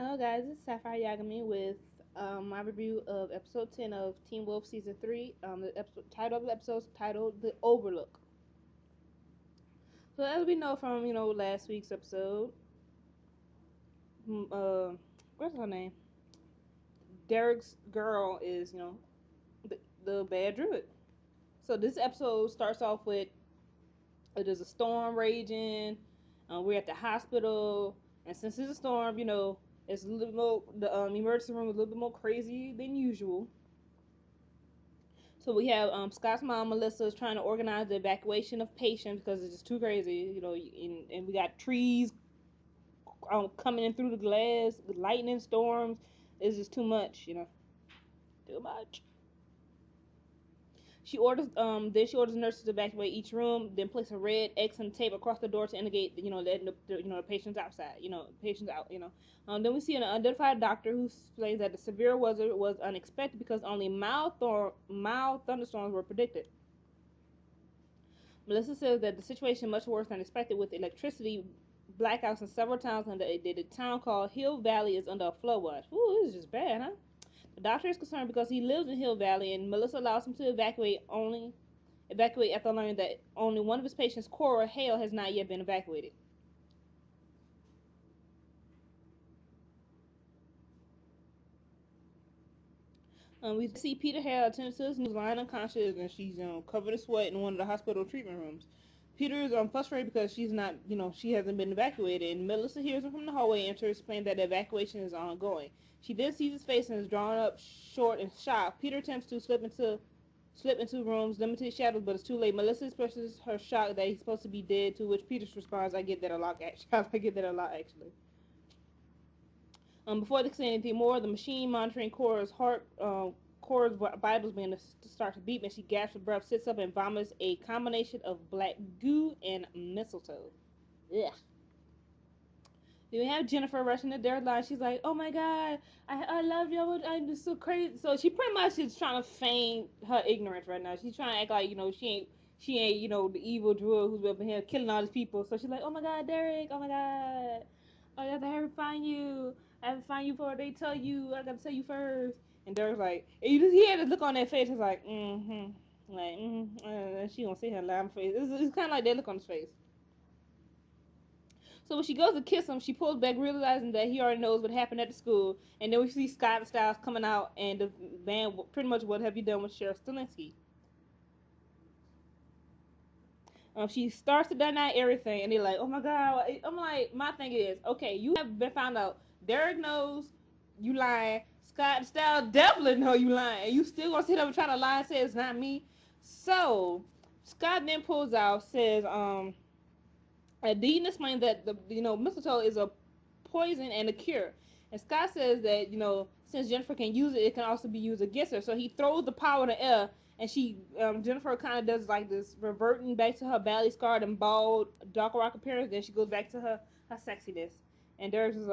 Hello guys, it's Sapphire Yagami with my review of episode 10 of Teen Wolf Season 3. The title of the episode is titled The Overlook. So as we know from, last week's episode, what's her name? Derek's girl is, the bad druid. So this episode starts off with there's a storm raging, we're at the hospital, and since it's a storm, it's a little more, the emergency room is a little bit more crazy than usual. So we have Scott's mom, Melissa, is trying to organize the evacuation of patients because it's just too crazy, and we got trees coming in through the glass, lightning storms. It's just too much, too much. She orders nurses to evacuate each room, then place a red X and tape across the door to indicate, letting the patients outside, patients out, Then we see an unidentified doctor who explains that the severe weather was unexpected because only mild thunderstorms were predicted. Melissa says that the situation is much worse than expected with electricity blackouts in several towns, and the town called Hill Valley is under a flood watch. Ooh, this is just bad, huh? The doctor is concerned because he lives in Hill Valley, and Melissa allows him to evacuate after learning that only one of his patients, Cora Hale, has not yet been evacuated. We see Peter Hale attending to his news, lying unconscious, and she's covered in sweat in one of the hospital treatment rooms. Peter is frustrated because she's not, she hasn't been evacuated, and Melissa hears him from the hallway and enters, explaining that the evacuation is ongoing. She then sees his face and is drawn up, short and shocked. Peter attempts to slip into rooms, limited shadows, but it's too late. Melissa expresses her shock that he's supposed to be dead, to which Peter responds, "I get that a lot, actually." Before they can say anything more, the machine monitoring Cora's vitals begin to start to beep, and she gasps for breath, sits up, and vomits a combination of black goo and mistletoe. Ugh. Then we have Jennifer rushing to their line. She's like, "Oh my god, I love you. I'm just so crazy." So she pretty much is trying to feign her ignorance right now. She's trying to act like she ain't the evil druid who's up in here killing all these people. So she's like, "Oh my god, Derek. Oh my god. I have to find you. I have to find you before they tell you. I gotta tell you first." And Derek's like, and he had this look on their face. He's like, she gonna sit here and lie on her face. It's kind of like that look on his face. So when she goes to kiss him, she pulls back, realizing that he already knows what happened at the school. And then we see Scott Styles coming out, and the band, pretty much, "What have you done with Sheriff Stilinski?" She starts to deny everything, and they're like, "Oh my god!" I'm like, my thing is, okay, you have been found out. Derek knows you lying. Scott Styles definitely know you lying, and you still gonna sit up and try to lie and say it's not me. So Scott then pulls out, says, Dean explains that the mistletoe is a poison and a cure. And Scott says that since Jennifer can use it, it can also be used against her. So he throws the power in the air, and Jennifer kind of does like this reverting back to her belly scarred and bald dark rock appearance. Then she goes back to her sexiness. And Derek just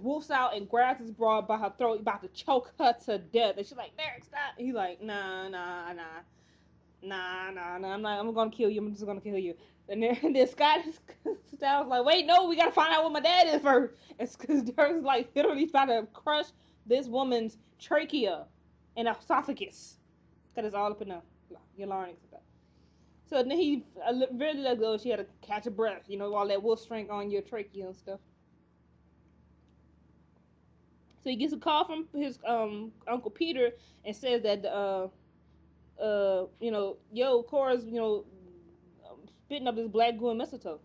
wolfs out and grabs his bra by her throat, about to choke her to death. And she's like, "Derek, stop!" And he's like, "Nah, nah, nah." Nah, nah, nah. I'm gonna kill you. I'm just gonna kill you. And then Scott was like, "Wait, no, we gotta find out what my dad is first." And because Derek's like literally trying to crush this woman's trachea and esophagus, because it's all up in your larynx and stuff. So then he really let go. She had to catch a breath, all that wolf strength on your trachea and stuff. So he gets a call from his Uncle Peter and says that Cora's, spitting up this black goo and mistletoe.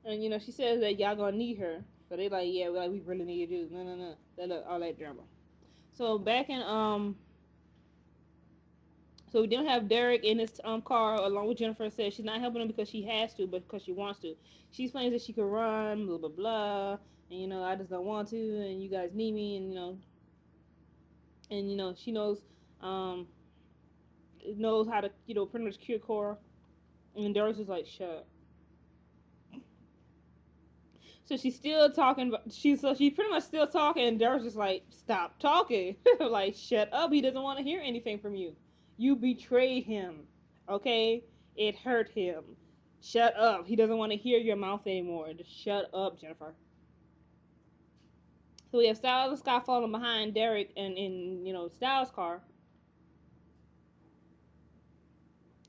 And she says that y'all gonna need her. So they like, yeah, we really need you. No. All that drama. So back in so we don't have Derek in his car along with Jennifer. Says she's not helping him because she has to, but because she wants to. She explains that she can run, blah blah blah, and I just don't want to, and you guys need me, and she knows how to pretty much cure Cora. And Derek's just like, "Shut." So she's still talking. She's pretty much still talking, and Derek's just like, "Stop talking!" Like, shut up. He doesn't want to hear anything from you. You betrayed him. Okay, it hurt him. Shut up. He doesn't want to hear your mouth anymore. Just shut up, Jennifer. So we have Styles and Scott falling behind Derek and in Styles' car.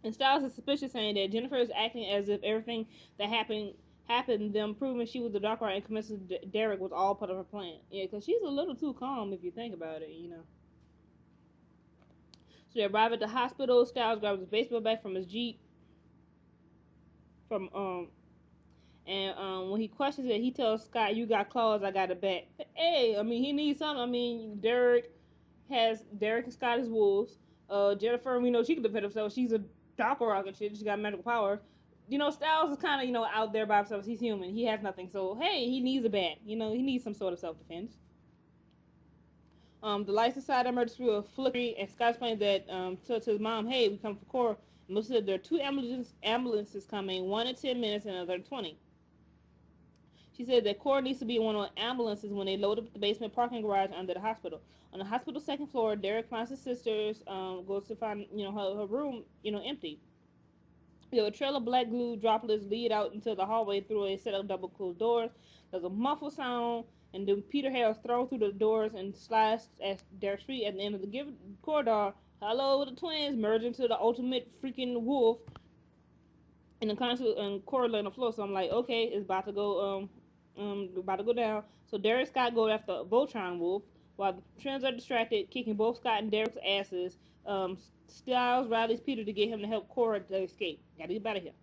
And Styles is suspicious, saying that Jennifer is acting as if everything that happened, them proving she was the Dark Rider and convincing Derek was all part of her plan. Yeah, because she's a little too calm if you think about it. So they arrive at the hospital. Styles grabs his baseball bat from his Jeep. And when he questions it, he tells Scott, "You got claws, I got a bat." Hey, I mean, he needs something. I mean, Derek and Scott as wolves. Jennifer, we know she can defend herself. She's a Dark Rock and shit. She got magical powers. Styles is kind of out there by himself. He's human. He has nothing. So hey, he needs a bat. He needs some sort of self defense. The lights inside the emergency room are flickering, and Scott explains that to his mom, "Hey, we come for Cora." And Melissa said there are two ambulances coming, one in 10 minutes and another in 20. She said that Cora needs to be in one of the ambulances when they load up the basement parking garage under the hospital. On the hospital's second floor, Derek finds his sisters, goes to find her room empty. A trail of black glue droplets lead out into the hallway through a set of double closed doors. There's a muffled sound, and then Peter Hale is thrown through the doors and slides at Derek's feet at the end of the given corridor. Hello, the twins merge into the ultimate freaking wolf. And the console and Cora lay on the floor, so I'm like, okay, it's about to go down. So Derek Scott go after Voltron Wolf while the twins are distracted, kicking both Scott and Derek's asses. Styles rallies Peter to get him to help Cora to escape. Gotta get out of here.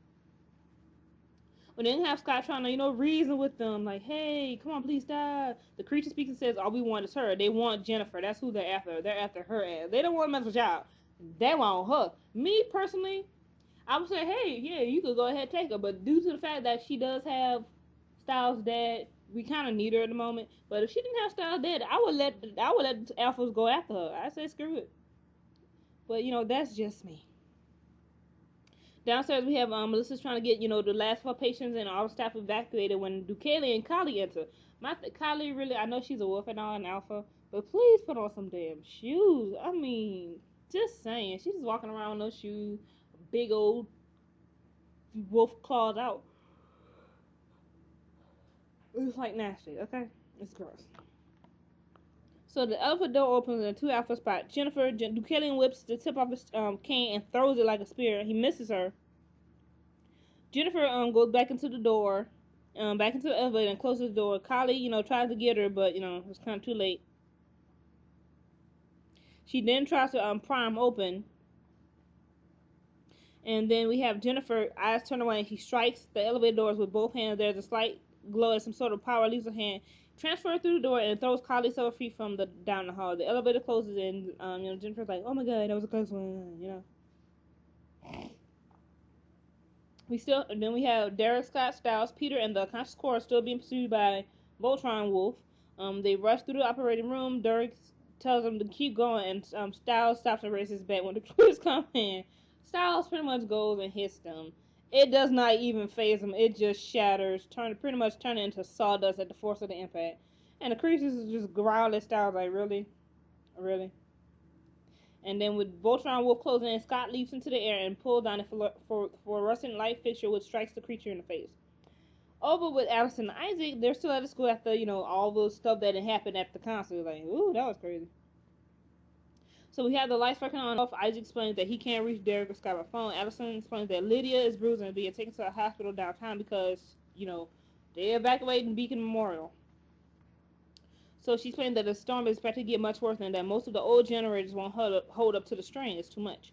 But then have Scott trying to, reason with them, like, hey, come on, please die. The creature speaking says all we want is her. They want Jennifer. That's who they're after. They're after her ass. They don't want to mess with y'all. They want her. Me, personally, I would say, hey, yeah, you could go ahead and take her. But due to the fact that she does have Styles' dad, we kind of need her at the moment. But if she didn't have Styles' dad, I would let the alphas go after her. I say screw it. But, that's just me. Downstairs, we have Melissa's trying to get, the last 4 patients and all the staff evacuated when Dukeli and Kali enter. Kali really, I know she's a wolf and all, an alpha, but please put on some damn shoes. I mean, just saying. She's just walking around with no shoes, big old wolf claws out. It's like nasty, okay? It's gross. So the alpha door opens and 2 alpha spot. Dukelian whips the tip off his cane and throws it like a spear. He misses her. Jennifer goes back into the door, back into the elevator and closes the door. Kali, tries to get her, but it's kind of too late. She then tries to prime open. And then we have Jennifer, eyes turned away, and she strikes the elevator doors with both hands. There's a slight glow as some sort of power leaves her hand. Transfers through the door and throws Kali several feet from down the hall. The elevator closes and Jennifer's like, oh my god, that was a close one, Then we have Derek, Scott, Styles, Peter, and the conscious Cora still being pursued by Voltron Wolf. They rush through the operating room. Derek tells them to keep going, and Styles stops and raises his bat when the twins come in. Styles pretty much goes and hits them. It does not even phase them. It just shatters, pretty much turning into sawdust at the force of the impact. And the creatures just growl at Styles like, really? Really? And then with Voltron Wolf closing in, Scott leaps into the air and pulls down a fluorescent light fixture which strikes the creature in the face. Over with Allison and Isaac, they're still at the school after, all the stuff that had happened at the concert. Like, ooh, that was crazy. So we have the lights flickering on and off. Isaac explains that he can't reach Derek or Scott by phone. Allison explains that Lydia is bruised and being taken to a hospital downtown because, they're evacuating Beacon Memorial. So she's saying that the storm is expected to get much worse and that most of the old generators won't hold up to the strain. It's too much.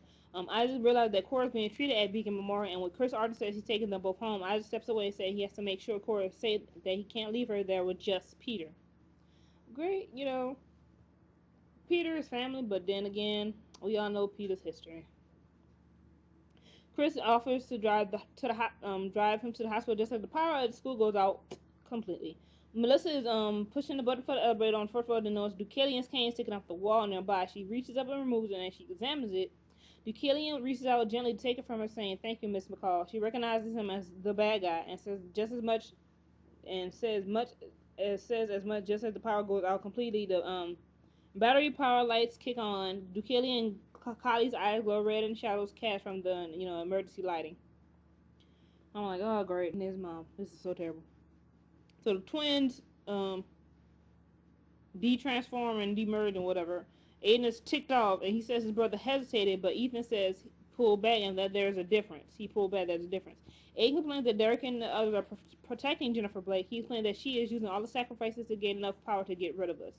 Isaac realized that Cora's being treated at Beacon Memorial, and when Chris Arden says he's taking them both home, Isaac steps away and says he has to make sure Cora is safe, that he can't leave her there with just Peter. Great, Peter is family, but then again, we all know Peter's history. Chris offers to drive him to the hospital just as the power at the school goes out completely. Melissa is pushing the button for the elevator on the first floor to notice Dukelian's cane sticking off the wall nearby. She reaches up and removes it, and she examines it. Dukelian reaches out gently to take it from her, saying, "Thank you, Miss McCall." She recognizes him as the bad guy and says as much just as the power goes out completely. The battery power lights kick on. Dukelian and Kali's eyes glow red in shadows cast from the emergency lighting. I'm like, oh great, and his mom. This is so terrible. So the twins de-transform and de-merge and whatever. Aiden is ticked off, and he says his brother hesitated, but Ethan says pull back and that there's a difference. He pulled back, there's a difference. Aiden complains that Derek and the others are protecting Jennifer Blake. He claims that she is using all the sacrifices to gain enough power to get rid of us.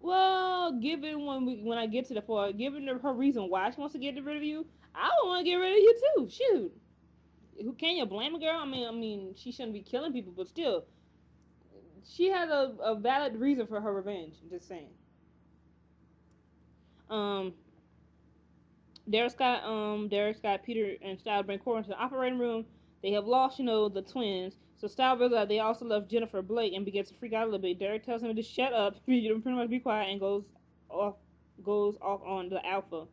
Well, given when I get to the part, given her reason why she wants to get rid of you, I would want to get rid of you too. Shoot, who can you blame a girl? I mean, she shouldn't be killing people, but still, she has a valid reason for her revenge. I'm just saying. Um, Derek's got Peter and Styles bring Cora into the operating room. They have lost, the twins. So Styles realizes they also left Jennifer Blake and begins to freak out a little bit. Derek tells him to shut up, pretty much be quiet, and off goes off on the Alpha.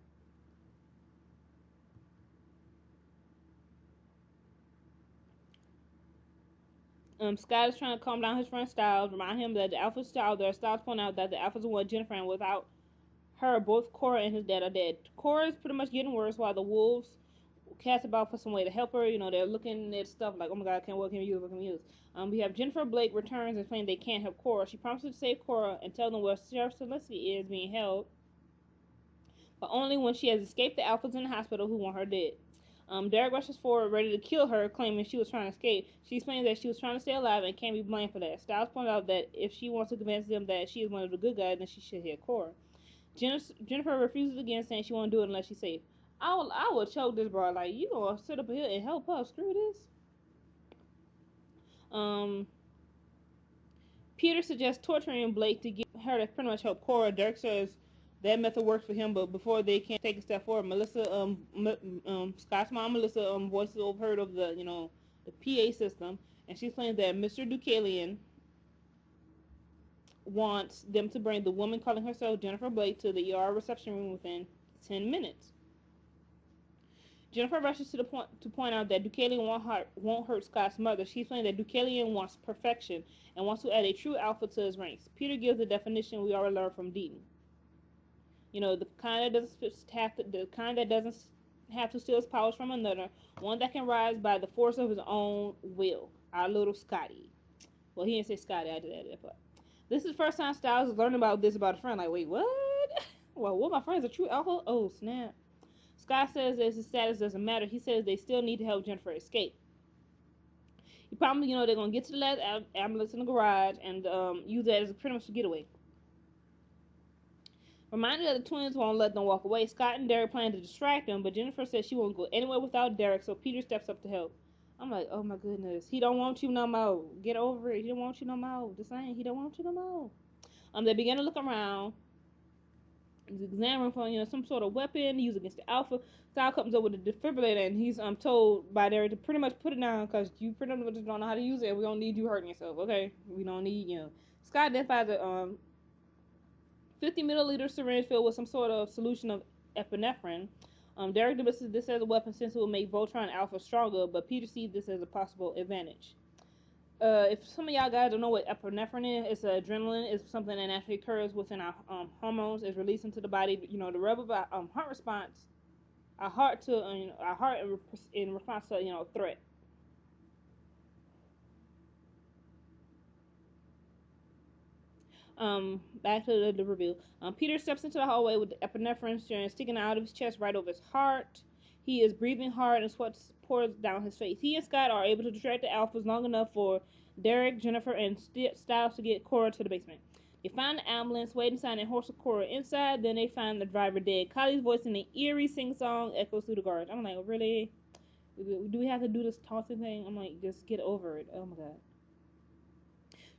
Scott is trying to calm down his friend Styles, remind him that the Alpha's still there. Styles point out that the Alpha's the one Jennifer, and without her, both Cora and his dad are dead. Cora is pretty much getting worse while the wolves cast about for some way to help her. They're looking at stuff like, oh my god, what can we use? What can we use? We have Jennifer Blake returns and claims they can't help Cora. She promises to save Cora and tell them where Sheriff Celestia is being held, but only when she has escaped the Alphas in the hospital who want her dead. Derek rushes forward, ready to kill her, claiming she was trying to escape. She explains that she was trying to stay alive and can't be blamed for that. Styles points out that if she wants to convince them that she is one of the good guys, then she should hit Cora. Jennifer refuses again, saying she won't do it unless she's safe. I will choke this bro. Like, you gonna sit up here and help her? Screw this. Peter suggests torturing Blake to get her to pretty much help Cora. Dirk says that method works for him, but before they can take a step forward, Scott's mom, Melissa, voices overheard of the PA system, and she claims that Mr. Deucalion wants them to bring the woman calling herself Jennifer Blake to the ER reception room within 10 minutes. Jennifer rushes to point out that Deucalion won't hurt Scott's mother. She explains that Deucalion wants perfection and wants to add a true alpha to his ranks. Peter gives the definition we already learned from Deaton. The kind that doesn't have to steal his powers from another, one that can rise by the force of his own will. Our little Scotty. Well, he didn't say Scotty. I did that part. This is the first time Styles is learning about this about a friend. Like, wait, what? Well, what, my friend's a true alpha? Oh, snap. Scott says that his status doesn't matter. He says they still need to help Jennifer escape. He promised, they're going to get to the last ambulance in the garage and use that as pretty much a getaway. Reminded that the twins won't let them walk away, Scott and Derek plan to distract them, but Jennifer says she won't go anywhere without Derek, so Peter steps up to help. I'm like, oh my goodness. He don't want you no more. Get over it. He don't want you no more. Just saying, he don't want you no more. They begin to look around. Examine for some sort of weapon to use against the Alpha. Sal comes up with a defibrillator, and he's told by Derek to pretty much put it down because you pretty much don't know how to use it. We don't need you hurting yourself, okay? We don't need Scott identifies a 50 milliliter syringe filled with some sort of solution of epinephrine. Derek dismisses this as a weapon since it will make Voltron Alpha stronger, but Peter sees this as a possible advantage. If some of y'all guys don't know what epinephrine is, it's adrenaline. It's something that naturally occurs within our hormones. It's released into the body, to rev up our heart response, our heart in response to a threat. Back to the review. Peter steps into the hallway with the epinephrine syringe sticking out of his chest right over his heart. He is breathing hard and sweat pours down his face. He and Scott are able to distract the Alphas long enough for Derek, Jennifer, and Styles to get Cora to the basement. They find the ambulance waiting inside and horse Cora inside. Then they find the driver dead. Kylie's voice in an eerie sing-song echoes through the garage. I'm like, really? Do we have to do this taunting thing? I'm like, just get over it. Oh my god.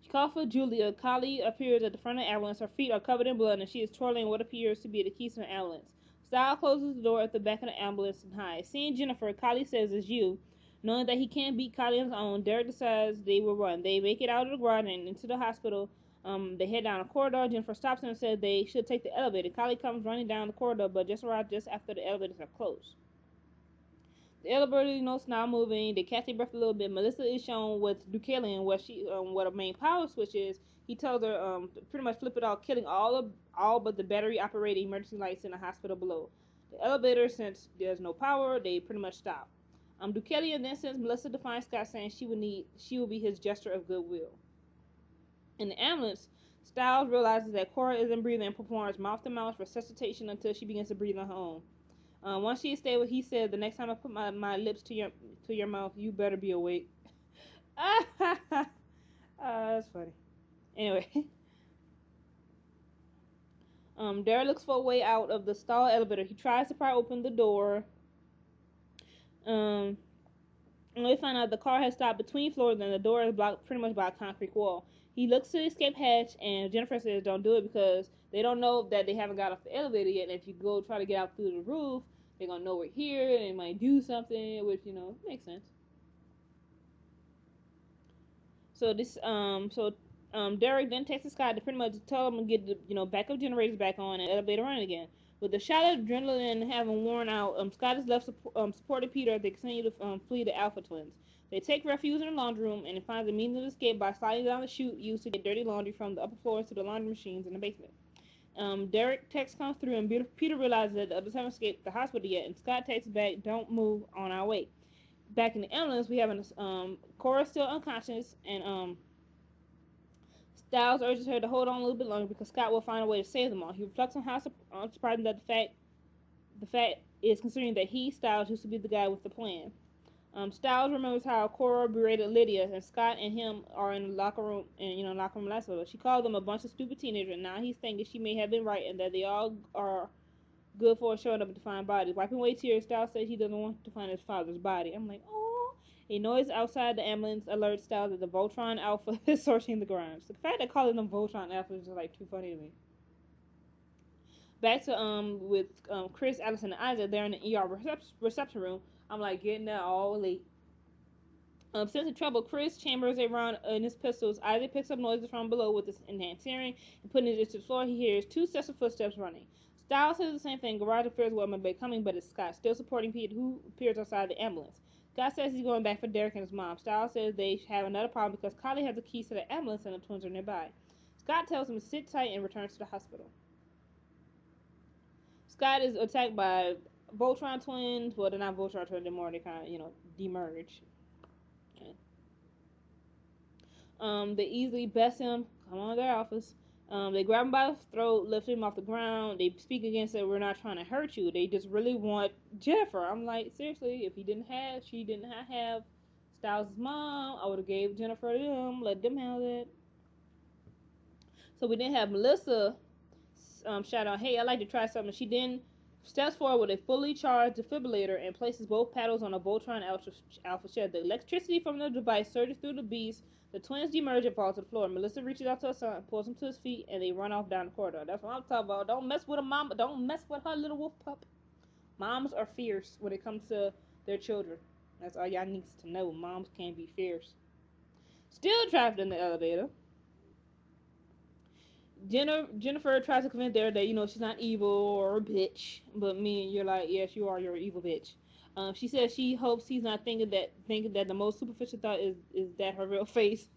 She calls for Julia. Kylie appears at the front of the ambulance. Her feet are covered in blood, and she is twirling what appears to be the keys to the ambulance. Styles closes the door at the back of the ambulance and hides. Seeing Jennifer, Kylie says it's you. Knowing that he can't beat Kylie on his own, Derek decides they will run. They make it out of the garage and into the hospital. They head down a corridor. Jennifer stops them and says they should take the elevator. Kylie comes running down the corridor, but just arrives just after the elevators are closed. The elevator, is now moving. They catch their breath a little bit. Melissa is shown with Deucalion what a main power switch is. He tells her to pretty much flip it off, killing all but the battery operated emergency lights in the hospital below. The elevator, since there's no power, they pretty much stop. Deucalion then sends Melissa to find Scott, saying she will be his gesture of goodwill. In the ambulance, Styles realizes that Cora isn't breathing and performs mouth-to-mouth resuscitation until she begins to breathe on her own. Once she is stable, he said, "The next time I put my lips to your mouth, you better be awake." That's funny. Anyway, Derek looks for a way out of the stall elevator. He tries to pry open the door. And we find out the car has stopped between floors and the door is blocked pretty much by a concrete wall. He looks to the escape hatch, and Jennifer says don't do it because they don't know that they haven't got off the elevator yet. And if you go try to get out through the roof, they're gonna know we're here and they might do something, which makes sense. So Derek then texts Scott to pretty much tell him to get the backup generators back on and elevator running again. With the shot of adrenaline having worn out, Scott is left supporting Peter as they continue to flee the Alpha Twins. They take refuge in the laundry room and find the means of escape by sliding down the chute used to get dirty laundry from the upper floors to the laundry machines in the basement. Derek text comes through and Peter realizes that the others haven't escaped the hospital yet, and Scott texts back, "Don't move, on our way." Back in the ambulance, we have Cora still unconscious, and Styles urges her to hold on a little bit longer because Scott will find a way to save them all. He reflects on how surprising that the fact is, considering that he, Styles, used to be the guy with the plan. Styles remembers how Cora berated Lydia, and Scott and him are in the locker room, last photo. She called them a bunch of stupid teenagers, and now he's thinking she may have been right and that they all are good for showing up to find bodies. Wiping away tears, Styles says he doesn't want to find his father's body. I'm like, oh. A noise outside the ambulance alerts Styles that the Voltron Alpha is searching the grounds. The fact that calling them Voltron Alpha is just like too funny to me. Back to with Chris, Allison, and Isaac. They're in the ER reception room. I'm like getting there all late. Sensing trouble, Chris chambers around in his pistols. Isaac picks up noises from below with his enhanced hearing and putting it to the floor. He hears two sets of footsteps running. Styles says the same thing. Garage appears what may be coming, but it's Scott, still supporting Pete, who appears outside the ambulance. Scott says he's going back for Derek and his mom. Styles says they have another problem because Kylie has the keys to the ambulance and the twins are nearby. Scott tells him to sit tight and returns to the hospital. Scott is attacked by Voltron twins. Well, they're not Voltron twins anymore. They kind of, demerge. They easily best him. Come on to their office. They grab him by the throat, lift him off the ground. They speak against it. "We're not trying to hurt you. They just really want Jennifer." I'm like, seriously, if she didn't have Styles' mom, I would have gave Jennifer to them, let them have it. So we didn't have Melissa shout out, "Hey, I'd like to try something." She then steps forward with a fully charged defibrillator and places both paddles on a Voltron Alpha shed. The electricity from the device surges through the beast. The twins demerge and fall to the floor. Melissa reaches out to her son, pulls him to his feet, and they run off down the corridor. That's what I'm talking about. Don't mess with a mom. Don't mess with her little wolf pup. Moms are fierce when it comes to their children. That's all y'all needs to know. Moms can be fierce. Still trapped in the elevator, Jennifer tries to convince Derek that she's not evil or a bitch, but me and you're like, yes, you are. You're an evil bitch. She says she hopes he's not thinking that the most superficial thought is that her real face.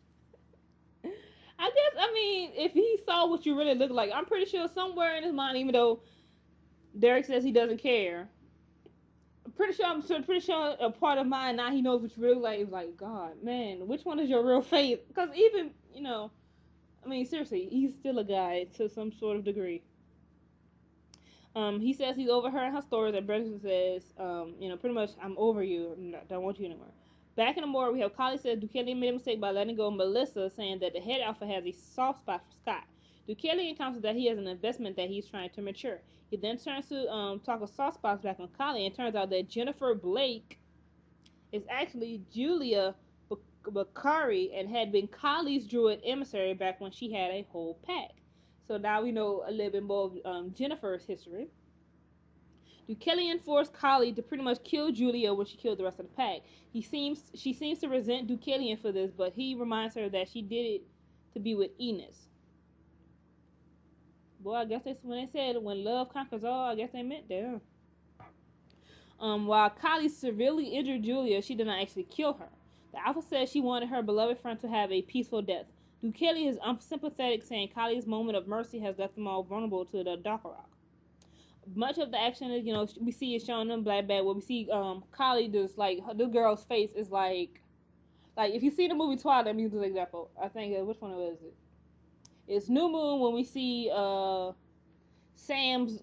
I mean, if he saw what you really look like, I'm pretty sure somewhere in his mind, even though Derek says he doesn't care, I'm pretty sure a part of mine now he knows what you really look like. Is like, God, man, which one is your real face? Because even I mean, seriously, he's still a guy to some sort of degree. He says he's over her and her stories, and Brenton says, pretty much, "I'm over you. Don't want you anymore." Back in the morgue, we have Kylie says Deucalion made a mistake by letting go of Melissa, saying that the head alpha has a soft spot for Scott. Deucalion encounters that he has an investment that he's trying to mature. He then turns to talk of soft spots back on Kylie, and turns out that Jennifer Blake is actually Julia Bakari and had been Kylie's Druid emissary back when she had a whole pack. So now we know a little bit more of Jennifer's history. Deucalion forced Kylie to pretty much kill Julia when she killed the rest of the pack. She seems to resent Deucalion for this, but he reminds her that she did it to be with Enos. Boy, I guess that's when they said when love conquers all. I guess they meant that. While Kylie severely injured Julia, she did not actually kill her. The Alpha says she wanted her beloved friend to have a peaceful death. Deucalion is unsympathetic, saying Kylie's moment of mercy has left them all vulnerable to the Dark Rock. much of the action is, we see it showing them black bag. Where we see Kali just like the girl's face is like if you see the movie Twilight, let me use an example. I think which one was it? It's New Moon when we see Sam's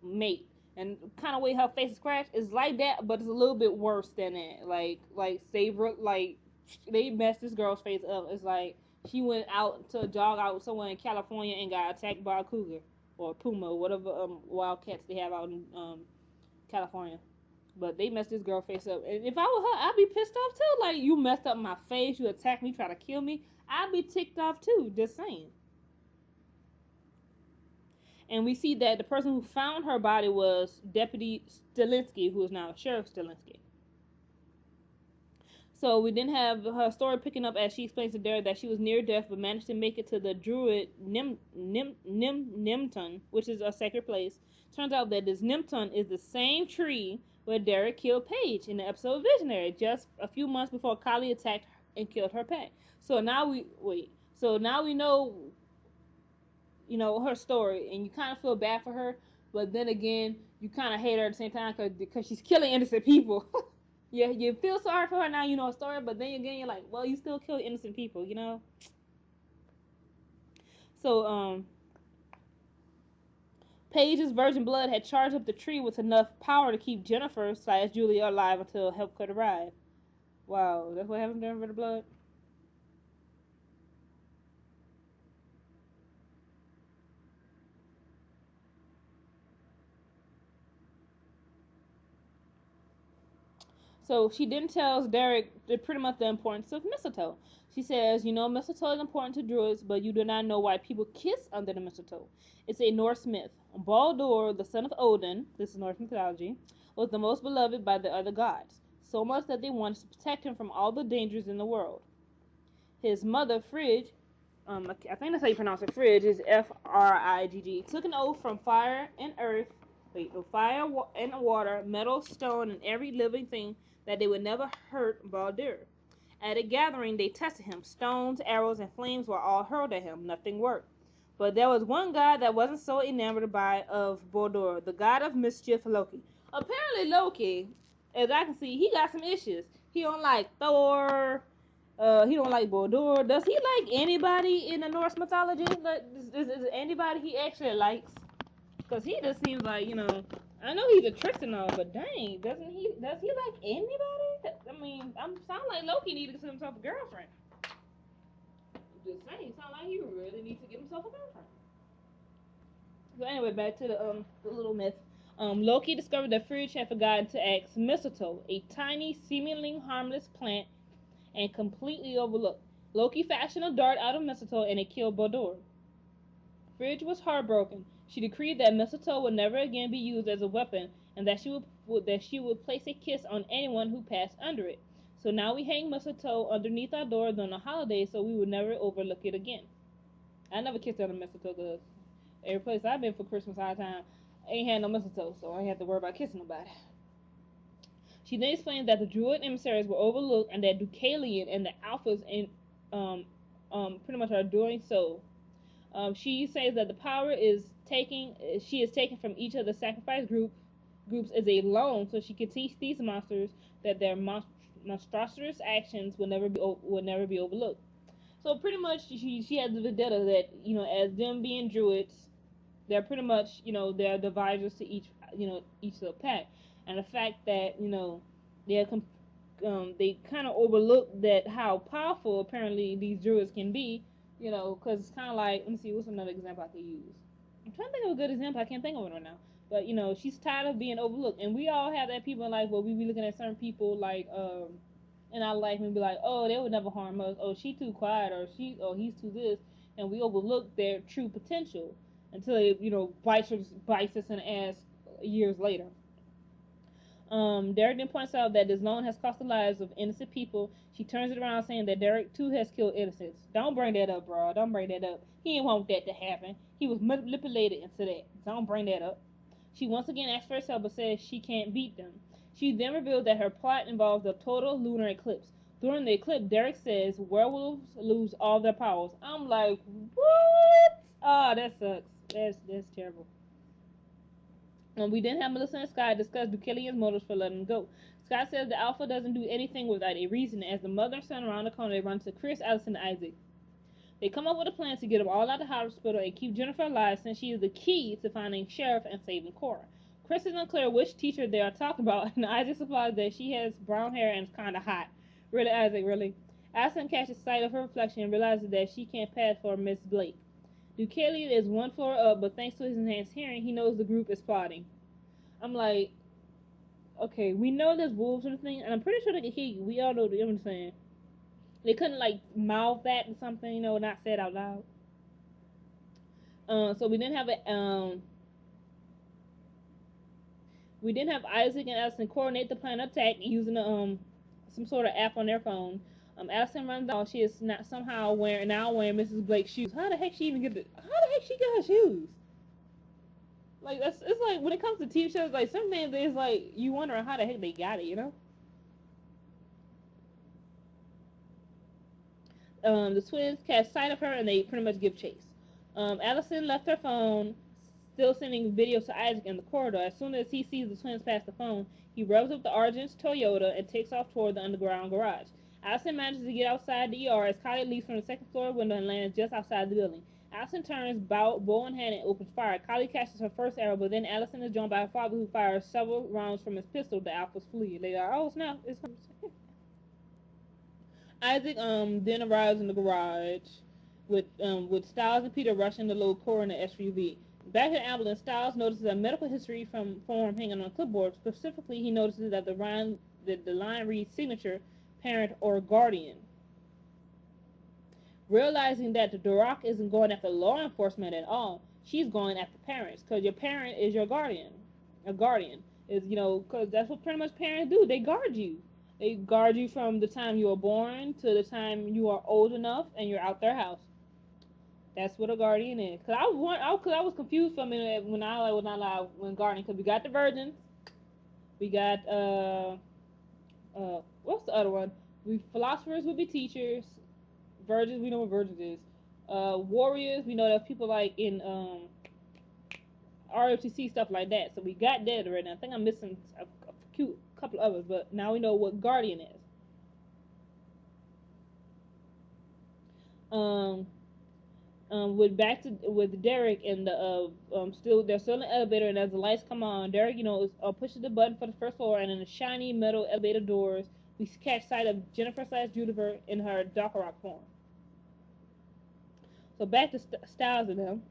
mate, and kind of way her face is scratched is like that, but it's a little bit worse than that. Like they messed this girl's face up. It's like she went out to jog out somewhere in California and got attacked by a cougar or a puma, whatever wild cats they have out in California. But they messed this girl face up. And if I were her, I'd be pissed off too. Like, you messed up my face, you attacked me, try to kill me. I'd be ticked off too, just saying. And we see that the person who found her body was Deputy Stilinski, who is now Sheriff Stilinski. So we then have her story picking up as she explains to Derek that she was near death but managed to make it to the Druid Nimton, which is a sacred place. Turns out that this Nimton is the same tree where Derek killed Paige in the episode Visionary, just a few months before Kali attacked and killed her pet. So now we know, her story, and you kind of feel bad for her, but then again, you kind of hate her at the same time because she's killing innocent people. Yeah, you feel sorry for her now, you know a story, but then again, you're like, well, you still kill innocent people, So, Paige's virgin blood had charged up the tree with enough power to keep Jennifer / Julia alive until help could arrive. Wow, that's what happened to Jennifer the blood? So she then tells Derek pretty much the importance of mistletoe. She says, mistletoe is important to druids, but you do not know why people kiss under the mistletoe. It's a Norse myth. Baldur, the son of Odin, this is Norse mythology, was the most beloved by the other gods, so much that they wanted to protect him from all the dangers in the world. His mother, Frigg, I think that's how you pronounce it, Frigg, is Frigg, took an oath from fire and earth, fire and water, metal, stone, and every living thing that they would never hurt Baldur. At a gathering, they tested him. Stones, arrows, and flames were all hurled at him. Nothing worked. But there was one god that wasn't so enamored of Baldur, the god of mischief, Loki. Apparently, Loki, as I can see, he got some issues. He don't like Thor. He don't like Baldur. Does he like anybody in the Norse mythology? Is anybody he actually likes? Because he just seems like, I know he's a trickster and all, but dang, does he like anybody? I mean, sound like Loki needed to get himself a girlfriend. Just saying, sound like he really needs to get himself a girlfriend. So anyway, back to the little myth. Loki discovered that Frigg had forgotten to ask mistletoe, a tiny, seemingly harmless plant, and completely overlooked. Loki fashioned a dart out of mistletoe and it killed Baldur. Frigg was heartbroken. She decreed that mistletoe would never again be used as a weapon, and that she would place a kiss on anyone who passed under it. So now we hang mistletoe underneath our doors on the holidays, so we would never overlook it again. I never kissed under mistletoe because every place I've been for Christmas all the time ain't had no mistletoe, so I ain't have to worry about kissing nobody. She then explained that the Druid emissaries were overlooked and that Deucalion and the Alphas pretty much are doing so. She says that the power she is taking from each of the sacrifice groups as a loan, so she can teach these monsters that their monstrous actions will never be overlooked. So pretty much, she has the vendetta that as them being druids, they're pretty much they're divisors to each of the pack, and the fact that they kind of overlook that how powerful apparently these druids can be. Because it's kind of like, let me see, what's another example I could use? I'm trying to think of a good example. I can't think of it right now. But, she's tired of being overlooked. And we all have that people in life where we be looking at certain people, like, in our life and be like, oh, they would never harm us. Oh, she too quiet. Or he's too this. And we overlook their true potential until they, bites us in the ass years later. Derek then points out that this loan has cost the lives of innocent people. She turns it around saying that Derek too has killed innocents. Don't bring that up, bro. Don't bring that up. He didn't want that to happen. He was manipulated into that. Don't bring that up. She once again asks for his help but says she can't beat them. She then reveals that her plot involves a total lunar eclipse. During the eclipse, Derek says werewolves lose all their powers. I'm like, what? Oh, that sucks. That's terrible. We then have Melissa and Scott discuss Deucalion's motives for letting him go. Scott says the Alpha doesn't do anything without a reason. As the mother and son around the corner, they run to Chris, Allison, and Isaac. They come up with a plan to get them all out of the hospital and keep Jennifer alive, since she is the key to finding Sheriff and saving Cora. Chris is unclear which teacher they are talking about, and Isaac supplies that she has brown hair and is kind of hot. Really, Isaac, really? Allison catches sight of her reflection and realizes that she can't pass for Miss Blake. Deucalion is one floor up, but thanks to his enhanced hearing, he knows the group is plotting. I'm like, okay, we know there's wolves in the thing, and I'm pretty sure they can hear you. We all know what I'm saying. They couldn't, like, mouth that or something, you know, not say it out loud. So we didn't have Isaac and Allison coordinate the plan of attack using some sort of app on their phone. Allison runs out. She is not somehow wearing Mrs. Blake's shoes. How the heck she got her shoes? Like, it's like when it comes to TV shows, like sometimes it's like you wondering how the heck they got it, you know? The twins catch sight of her and they pretty much give chase. Allison left her phone, still sending videos to Isaac in the corridor. As soon as he sees the twins pass the phone, he revs up the Argent's Toyota and takes off toward the underground garage. Allison manages to get outside the ER as Kylie leaps from the second floor window and lands just outside the building. Allison turns, bow in hand, and opens fire. Kylie catches her first arrow, but then Allison is joined by her father, who fires several rounds from his pistol. The Alphas flee. They are, oh snap, it's Isaac then arrives in the garage with Styles and Peter rushing the load Cora in the SUV. Back in the ambulance, Styles notices a medical history form hanging on a clipboard. Specifically, he notices that the line reads signature, parent, or guardian. Realizing that the Duroc isn't going after law enforcement at all, she's going after parents, because your parent is your guardian. A guardian is, you know, because that's what pretty much parents do. They guard you. They guard you from the time you were born to the time you are old enough and you're out their house. That's what a guardian is. Cause I was confused for a minute when I was not allowed when guardian. Cause we got the virgins, we got what's the other one? We philosophers would be teachers. Virgins, we know what virgins is. Warriors, we know that people like in ROTC stuff like that. So we got that already. I think I'm missing a couple others, but now we know what guardian is. With Derek and the they're still in the elevator, and as the lights come on, Derek pushes the button for the first floor, and in the shiny metal elevator doors, we catch sight of Jennifer / Juniper in her Docorock form. So back to Styles and them.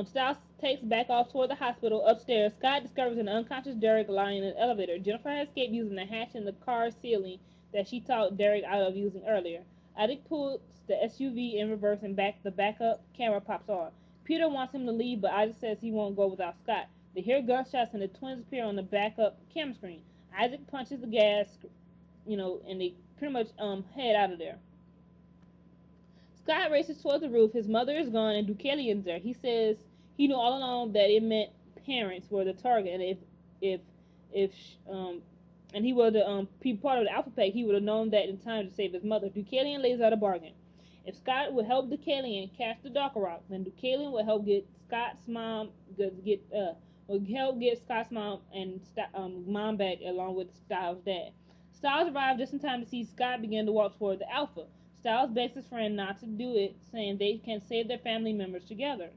Styles takes back off toward the hospital. Upstairs, Scott discovers an unconscious Derek lying in the elevator. Jennifer has escaped using the hatch in the car ceiling that she taught Derek out of using earlier. Isaac pulls the SUV in reverse and the backup camera pops on. Peter wants him to leave, but Isaac says he won't go without Scott. They hear gunshots and the twins appear on the backup camera screen. Isaac punches the gas, and they pretty much head out of there. Scott races towards the roof. His mother is gone and Deucalion's there. He says he knew all along that it meant parents were the target, and if he were to be part of the Alpha Pack, he would have known that in time to save his mother. Deucalion lays out a bargain. If Scott would help Deucalion catch the Docorock, then Deucalion would help get Scott's mom and mom back along with Styles' dad. Styles arrived just in time to see Scott begin to walk toward the Alpha. Styles begs his friend not to do it, saying they can save their family members together.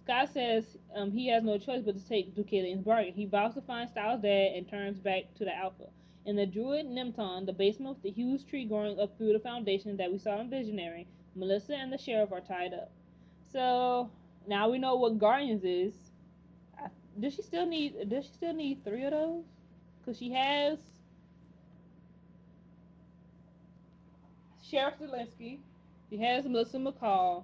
Scott says he has no choice but to take Deucalion's bargain. He vows to find Styles' dad and turns back to the Alpha. In the Druid Nimton, the basement with the huge tree growing up through the foundation that we saw in Visionary, Melissa and the sheriff are tied up. So now we know what Guardians is. Does she still need 3 of those? Because she has Sheriff Zelensky, she has Melissa McCall.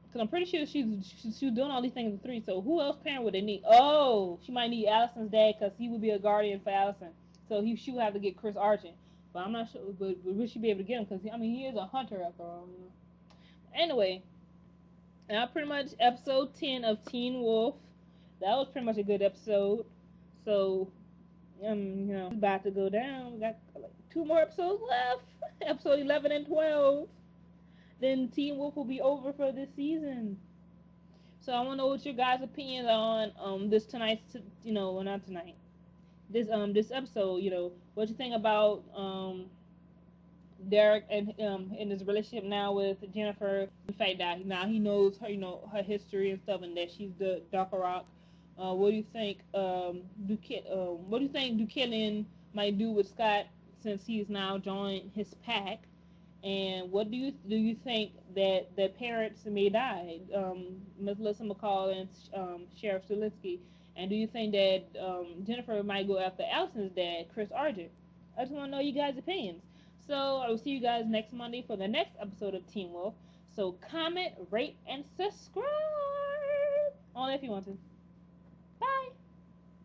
Because I'm pretty sure she's doing all these things with 3. So who else parent would they need? Oh, she might need Allison's dad because he would be a guardian for Allison. So she would have to get Chris Argent. But I'm not sure. But would she be able to get him? Because he is a hunter after all. Anyway, now pretty much episode 10 of Teen Wolf. That was pretty much a good episode. So it's about to go down. We got like 2 more episodes left. Episode 11 and 12. Then Teen Wolf will be over for this season. So I want to know what your guys' opinion on this tonight's, well, not tonight, this episode. What you think about Derek and in his relationship now with Jennifer. The fact that now he knows her, her history and stuff, and that she's the Darker Rock. What do you think? What do you think Buchanan might do with Scott since he's now joined his pack? And what do you think that the parents may die, Ms. Melissa McCall and Sheriff Stilinski? And do you think that Jennifer might go after Allison's dad, Chris Argent? I just want to know you guys' opinions. So I will see you guys next Monday for the next episode of Teen Wolf. So comment, rate, and subscribe. Only if you want to. Bye.